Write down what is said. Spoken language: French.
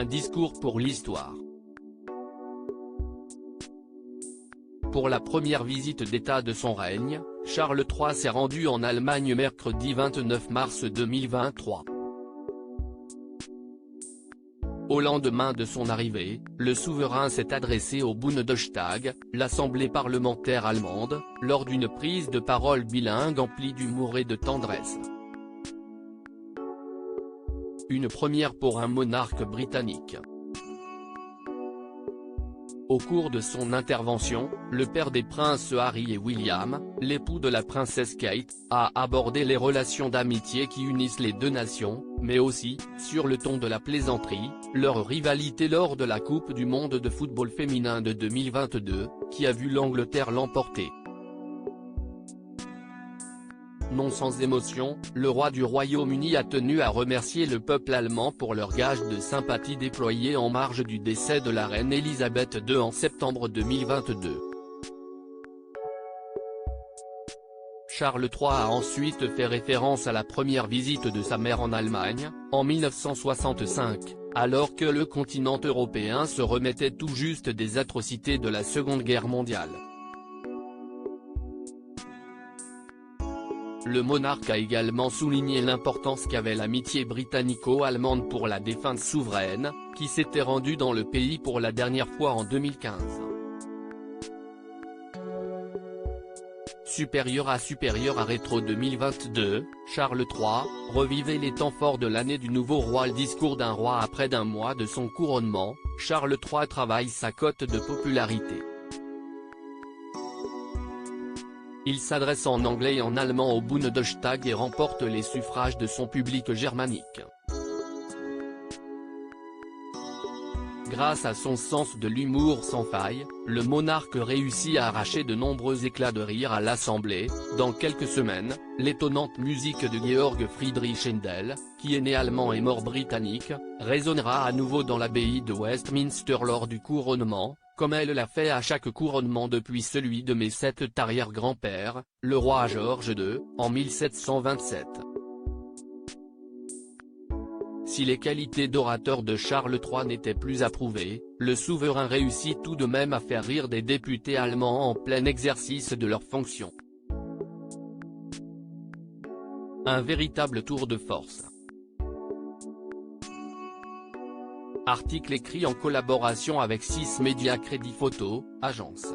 Un discours pour l'histoire. Pour la première visite d'État de son règne, Charles III s'est rendu en Allemagne mercredi 29 mars 2023. Au lendemain de son arrivée, le souverain s'est adressé au Bundestag, l'Assemblée parlementaire allemande, lors d'une prise de parole bilingue emplie d'humour et de tendresse. Une première pour un monarque britannique. Au cours de son intervention, le père des princes Harry et William, l'époux de la princesse Kate, a abordé les relations d'amitié qui unissent les deux nations, mais aussi, sur le ton de la plaisanterie, leur rivalité lors de la Coupe du monde de football féminin de 2022, qui a vu l'Angleterre l'emporter. Non sans émotion, le roi du Royaume-Uni a tenu à remercier le peuple allemand pour leur gage de sympathie déployé en marge du décès de la reine Elisabeth II en septembre 2022. Charles III a ensuite fait référence à la première visite de sa mère en Allemagne, en 1965, alors que le continent européen se remettait tout juste des atrocités de la Seconde Guerre mondiale. Le monarque a également souligné l'importance qu'avait l'amitié britannico-allemande pour la défunte souveraine, qui s'était rendue dans le pays pour la dernière fois en 2015. Supérieur à Rétro 2022, Charles III, revivait les temps forts de l'année du nouveau roi. Le discours d'un roi à près d'un mois de son couronnement, Charles III travaille sa cote de popularité. Il s'adresse en anglais et en allemand au Bundestag et remporte les suffrages de son public germanique. Grâce à son sens de l'humour sans faille, le monarque réussit à arracher de nombreux éclats de rire à l'Assemblée. Dans quelques semaines, l'étonnante musique de Georg Friedrich Händel, qui est né allemand et mort britannique, résonnera à nouveau dans l'abbaye de Westminster lors du couronnement, comme elle l'a fait à chaque couronnement depuis celui de mes 7 arrière-grands-pères, le roi George II, en 1727. Si les qualités d'orateur de Charles III n'étaient plus approuvées, le souverain réussit tout de même à faire rire des députés allemands en plein exercice de leurs fonctions. Un véritable tour de force. Article écrit en collaboration avec 6 Médias Crédit Photo, agence.